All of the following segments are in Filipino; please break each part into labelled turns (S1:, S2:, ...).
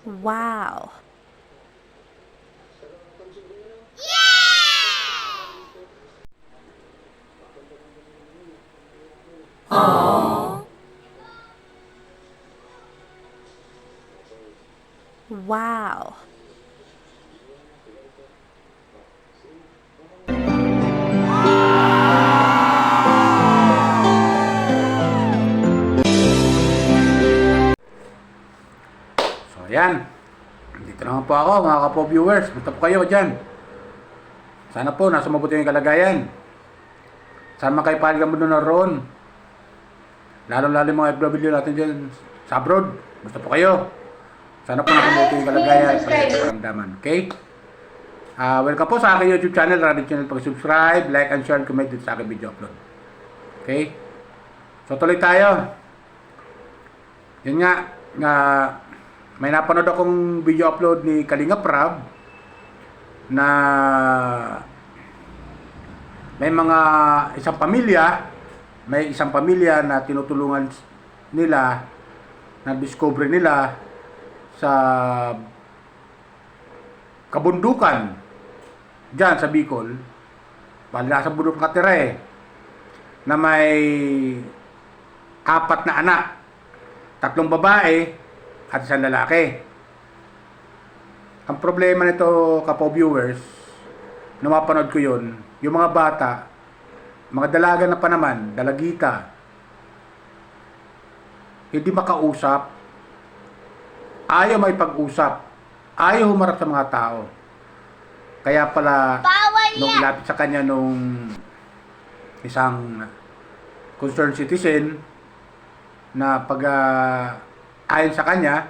S1: Wow. Wow.
S2: So, ayan. Dito naman po ako, mga kapo-viewers. Basta po kayo dyan. Sana po, nasa mabuti yung kalagayan. Sana makaipalig ang mundo na roon. Lalo-lalo yung mga FW natin dyan sa abroad. Basta po kayo. Sana po nasa mabuti yung kalagayan. Paramdaman. Okay? Welcome po sa aking YouTube channel, Radio Channel. Pag-subscribe, like, and share, comment dito sa aking video upload. Okay? So, tuloy tayo. Yun nga, may napanood akong video upload ni Kalinga Prab na may isang pamilya na tinutulungan nila, na discover nila sa kabundukan dyan sa Bicol, bali nasa bundok katira na may 4 na anak, 3 babae at 1 lalaki. Ang problema nito, kapo-viewers, nung mapanood ko yun, yung mga bata, mga dalaga na pa naman, dalagita, hindi makausap, ayaw may pag-usap, ayaw humarap sa mga tao. Kaya pala, nung ilapit sa kanya nung isang concerned citizen, na ayon sa kanya,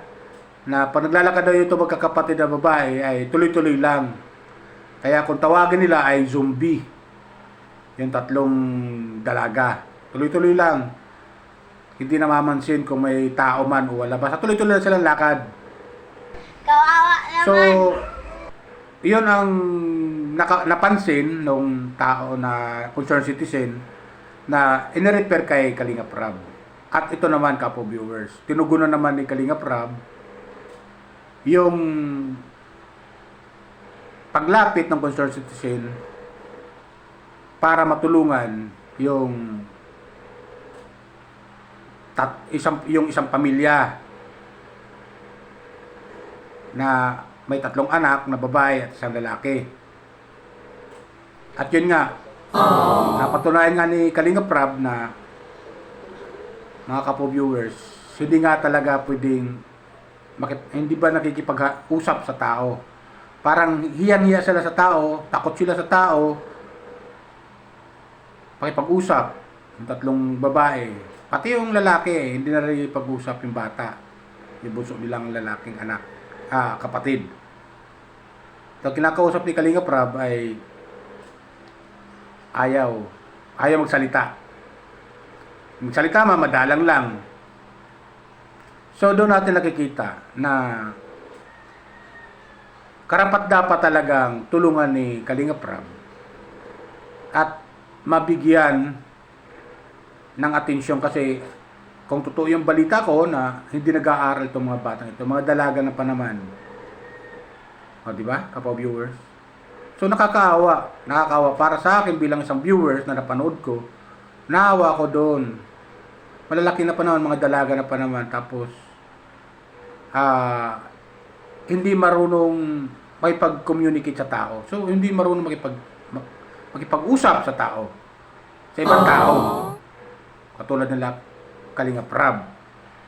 S2: na pag naglalakad daw ito magkakapatid na babae ay tuloy-tuloy lang. Kaya kung tawagin nila ay zombie. Yung 3 dalaga. Tuloy-tuloy lang. Hindi namamansin kung may tao man o wala. Basta tuloy-tuloy lang silang lakad.
S3: Kawawa naman.
S2: So, yun ang napansin nung tao na concerned citizen na inirefer kay Kalinga Prab. At ito naman, kapo viewers, tinugunan naman ni Kalinga Prab yung paglapit ng concerned citizen para matulungan yung isang pamilya na may 3 anak na babae at 1 lalaki. At yun nga, napatunayan nga ni Kalinga Prab na, mga kapo-viewers, hindi nga talaga pwedeng hindi ba nakikipag-usap sa tao. Parang hiyang-hiya sila sa tao, takot sila sa tao, pakipag-usap yung 3 babae. Pati yung lalaki, hindi na rin pag-usap yung bata, yung bunso nilang lalaking anak, kapatid. So, kinakausap ni Kalinga Prab ay ayaw magsalita. Magsalita madalang lang. So, doon natin nakikita na karapat-dapat talagang tulungan ni Kalinga Prab at mabigyan ng atensyon, kasi kung totoo yung balita ko na hindi nag-aaral itong mga batang ito, mga dalaga na pa naman. O, di ba, kapo-viewers? So, nakakaawa para sa akin bilang isang viewers na napanood ko, naawa ko doon. Malalaki na pa naman, mga dalaga na pa naman, tapos hindi marunong makipag-communicate sa tao. So, hindi marunong makipag-usap sa tao, sa ibang tao. Katulad nila Kalinga Prab.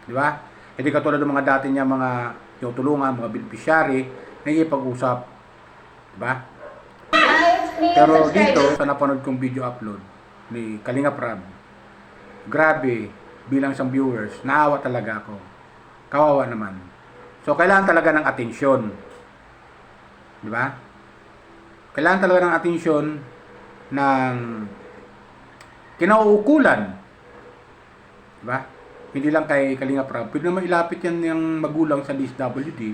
S2: Di ba? Hindi katulad ng mga dati niya, mga tinutulungan, mga beneficiary, nakikipag-usap. Di ba? Pero dito, sa napanood kong video upload ni Kalinga Prab, grabe, bilang isang viewers, naawa talaga ako. Kawawa naman. So, kailangan talaga ng atensyon. Di ba? Kailangan talaga ng atensyon ng kinauukulan. Di ba? Hindi lang kay Kalinga Prab. Pwede naman ilapit yan yung magulang sa DSWD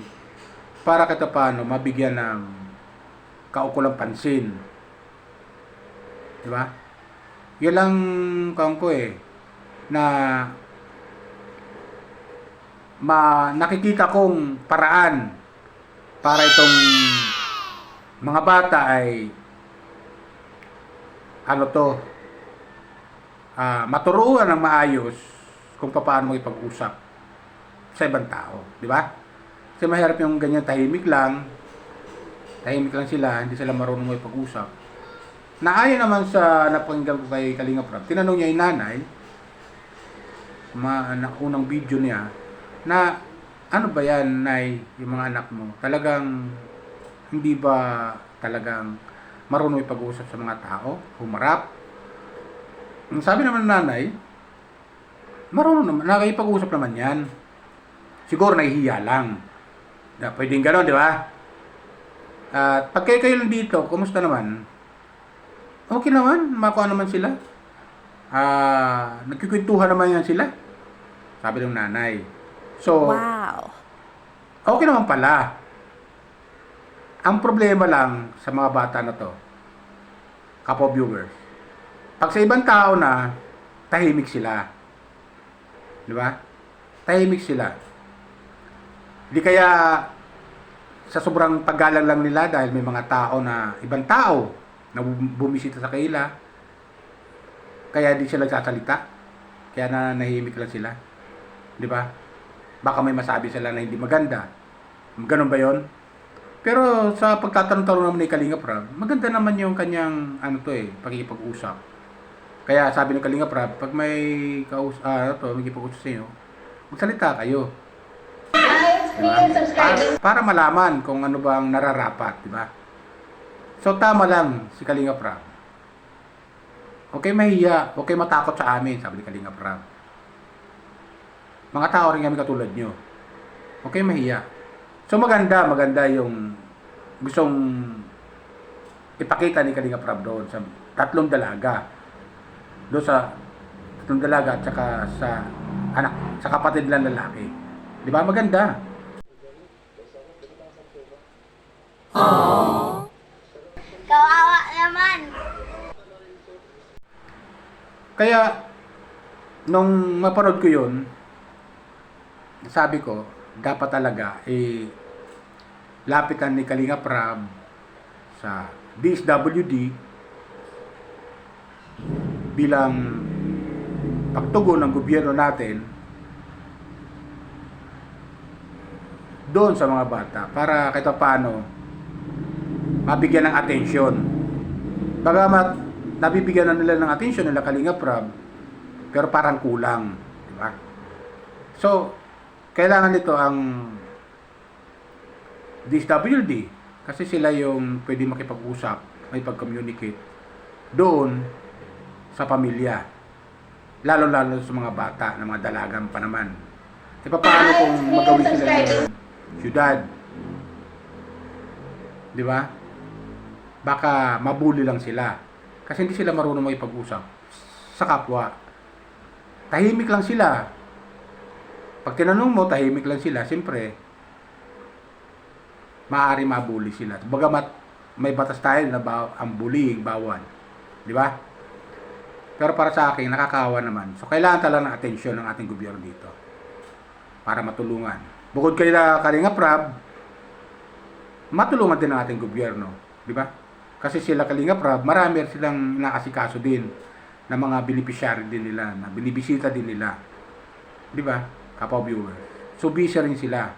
S2: para kahit paano mabigyan ng kaukulang pansin. Di ba? Yan lang ko na nakikita kong paraan para itong mga bata ay maturuan ng maayos kung paano makipag-usap sa ibang tao, di ba? Kasi mahirap yung ganyan tahimik lang sila, hindi sila marunong makipag-usap. Naayon naman sa napakinggan ko kay Kalinga Prab, tinanong niya yung nanay, unang video niya, na ano ba yan, Nay, yung mga anak mo? Talagang, hindi ba talagang marunong ipag-usap sa mga tao? Humarap? Ang sabi naman ng nanay, marunong naman, nakikipag-usap naman yan. Siguro nahihiya lang. Pwedeng gano'n, di ba? At pag kayo lang dito, kumusta naman? Okay naman, makuha naman sila. Nagkikwentuhan naman yan sila. Sabi ng nanay. So,
S1: Wow.
S2: okay naman pala. Ang problema lang sa mga bata na to, kapwa viewers, pag sa ibang tao na, tahimik sila. Di ba? Tahimik sila. Di kaya sa sobrang paggalang lang nila dahil may mga tao na, ibang tao na bumisita sa kanila, kaya di sila nagsasalita. Kaya nahihimik lang sila. Di ba? Baka may masabi sila na hindi maganda. Ganun ba yon? Pero sa pagtatanong-tanong naman ni Kalinga Prab, maganda naman yung kanyang pakikipag-usap. Kaya sabi ng Kalinga Prab, pag may magkipag-usap sa inyo, magsalita kayo. Diba? Para malaman kung ano bang nararapat, di ba? So tama lang si Kalinga Prab. Okay mahiya, okay matakot sa amin, sabi ni Kalinga Prab. Mga tao rin kami katulad nyo. Okay mahiya. So maganda yung gustong ipakita ni Kalinga Prab doon sa tatlong dalaga. Doon sa tatlong dalaga at saka sa kapatid lang lalaki. Di ba? Maganda.
S3: Kawawa naman.
S2: Kaya, nung mapanood ko yun, sabi ko, dapat talaga, lapitan ni Kalinga Prab sa DSWD bilang pagtugon ng gobyerno natin doon sa mga bata para kahit paano mabigyan ng atensyon. Bagamat nabibigyan na nila ng atensyon nila Kalinga Prab, pero parang kulang, di ba? So, kailangan nito ang DSWD kasi sila yung pwede makipag-usap, makipag-communicate doon sa pamilya. Lalo-lalo sa mga bata, na mga dalagang pa naman. E paano kung magawin sila ng syudad? Di ba? Baka mabuli lang sila. Kasi hindi sila marunong makipag-usap sa kapwa. Tahimik lang sila. Pag tinanong mo, tahimik lang sila, siyempre, maaari mabuli sila. Bagamat may batas tayo na ang bullying, bawal. Di ba? Pero para sa akin, nakakaawa naman. So, kailangan talaga ng atensyon ng ating gobyerno dito para matulungan. Bukod kay Kalinga Prab, matulungan din ang ating gobyerno. Di ba? Kasi sila Kalinga Prab, marami silang nakasikaso din na mga beneficiary din nila, na binibisita din nila. Di ba? Kapwa viewers. So, busy rin sila.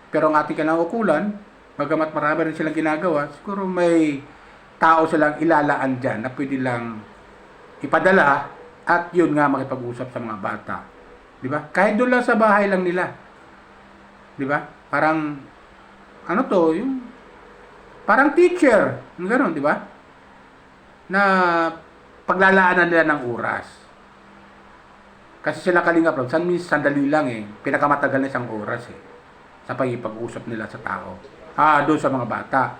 S2: Pero ang ating kinaukulan, bagamat marami rin silang ginagawa, siguro may tao silang ilalaan dyan na pwede lang ipadala at yun nga makipag-usap sa mga bata. Di ba? Kahit doon lang sa bahay lang nila. Di ba? Parang, yung parang teacher. Gano'n, di ba? Na paglalaanan nila ng oras. Kasi sila Kalinga Prab, sandali lang pinakamatagal na isang oras sa pag-usap nila sa tao. Doon sa mga bata.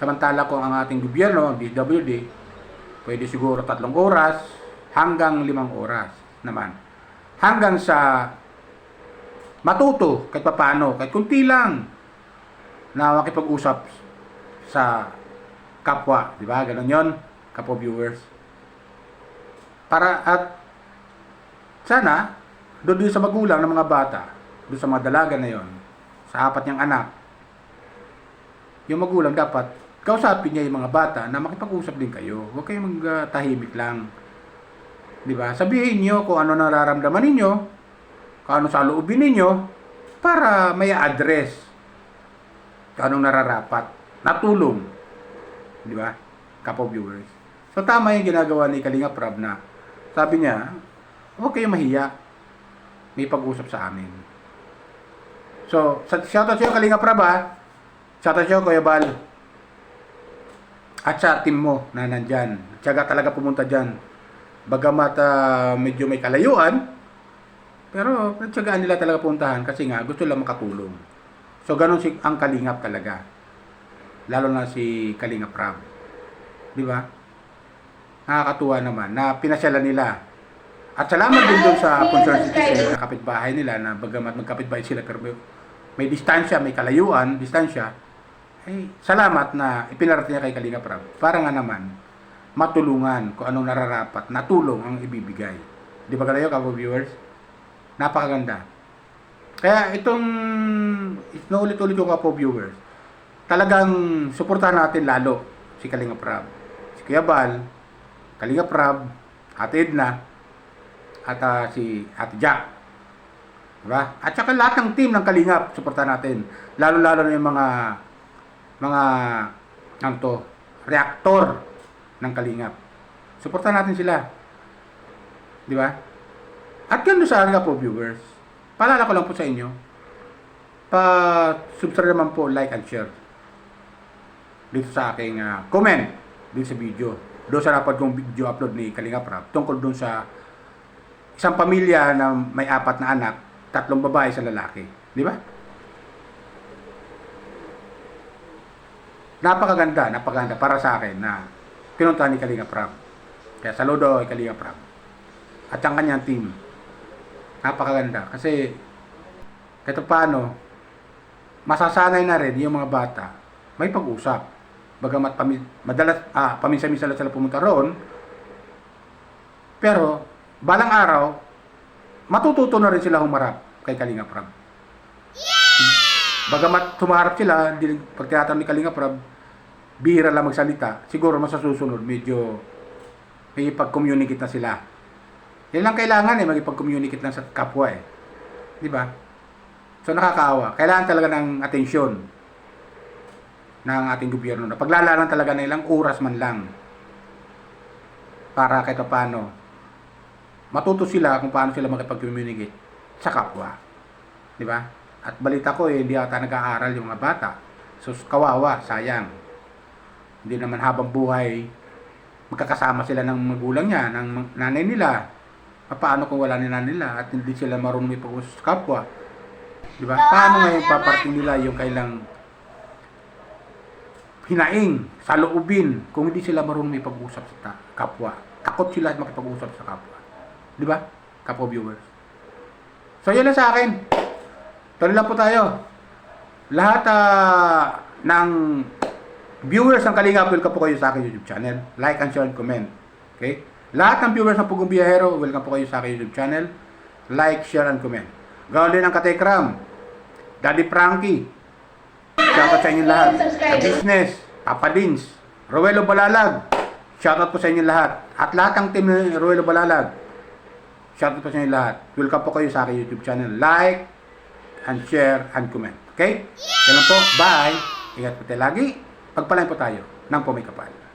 S2: Samantala kung ang ating gobyerno, DSWD, pwede siguro 3 oras hanggang 5 oras naman. Hanggang sa matuto kahit paano, kahit kunti lang na makipag-usap sa kapwa. Di ba? Ganon yon, kapwa viewers. Para at sana doon sa magulang ng mga bata, doon sa mga dalaga na yon, sa apat niyang anak, yung magulang dapat kausapin niya yung mga bata na makipag-usap din kayo. Huwag kayong magtahimik lang. Di ba? Sabihin niyo kung ano nararamdaman ninyo, kung ano sa loobin ninyo, para may address kung anong nararapat. Natulong. Di ba? Kapo viewers. So tama yung ginagawa ni Kalinga Prab na sabi niya, huwag kayong mahiya. May pag-usap sa amin. So, shoutout sa'yo Kalinga Prab ha. Shoutout sa'yo Kuya Bal. At sa team mo na nandyan. Tiyaga talaga pumunta dyan. Bagamat medyo may kalayuan, pero nagtiyagaan nila talaga puntahan kasi nga gusto lang makatulong. So, ganun ang Kalingap talaga. Lalo na si Kalinga Prab. Di ba? Nakakatuwa naman na pinasyalan nila. At salamat din doon sa concerned citizen na kapitbahay nila na bagamat magkapitbahay sila pero may distansya, may kalayuan, distansya, ay salamat na ipinarating niya kay Kalinga Prab para nga naman matulungan kung anong nararapat na tulong ang ibibigay. Di ba kalayo, Kapo viewers? Napakaganda. Kaya itong naulit-ulit yung Kapo viewers, talagang suportahan natin lalo si Kalinga Prab, si Kuya Bal, Kalinga Prab, Ate Edna, at si Ate Jack. Diba? At saka lahat ng team ng Kalingap, suportahan natin. Lalo-lalo na yung mga reaktor ng Kalingap. Suportahan natin sila. Di ba? At yun sa akin po, viewers. Paalala ko lang po sa inyo. Pa-subscribe naman po, like and share. Dito sa aking comment. Dito sa video. Doon sa napad kong video upload ni Kalinga Prab. Tungkol doon sa isang pamilya na may 4 na anak, 3 babae, 1 lalaki. Di ba? Napakaganda para sa akin na pinuntahan ni Kalinga Prab. Kaya saludo kay Kalinga Prab. At ang kanyang team. Napakaganda. Kasi kahit paano, masasanay na rin yung mga bata may pag-usap. Bagamat madalas, paminsan-minsan sila pumunta roon, pero balang araw, matututo na rin sila humarap kay Kalinga Prab. Bagamat humarap sila, pag tinatanong ni Kalinga Prab, bihira lang magsalita, siguro masasusunod, medyo may pag-communicate na sila. Yan lang kailangan magipag-communicate lang sa kapwa Di ba? So nakakaawa. Kailangan talaga ng atensyon ng ating gobyerno na paglalanan talaga na ilang oras man lang para kahit paano matuto sila kung paano sila makipag-communicate sa kapwa. Di ba? At balita ko hindi ata nag-aaral yung mga bata. So kawawa, sayang. Hindi naman habang buhay magkakasama sila ng magulang niya, ng nanay nila. Paano kung wala ni nanay nila at hindi sila marunong ipag-usap sa kapwa? Di ba? Paano ngayon paparting nila yung kailang hinaing sa loobin kung hindi sila marunong ipag-usap sa kapwa? Takot sila makipag-usap sa kapwa. Di ba? Kapo viewers. So, yun lang sa akin. Tuloy lang po tayo. Lahat ng viewers ng Kalingap, welcome po kayo sa aking YouTube channel. Like and share and comment. Okay? Lahat ng viewers ng Pugong Biyahero, welcome po kayo sa aking YouTube channel. Like, share and comment. Gawin din ang Katekram, Daddy Frankie. Shoutout sa inyo lahat. Business, Papa Dins, Roelo Balalag. Shoutout po sa inyo lahat. At lahat ng team ni Roelo Balalag. Shoutout po sa inyo lahat. Welcome po kayo sa aking YouTube channel. Like and share and comment. Okay? Yan lang po. Bye. Ingat po tayo lagi. Pagpalain po tayo ng pumikapal.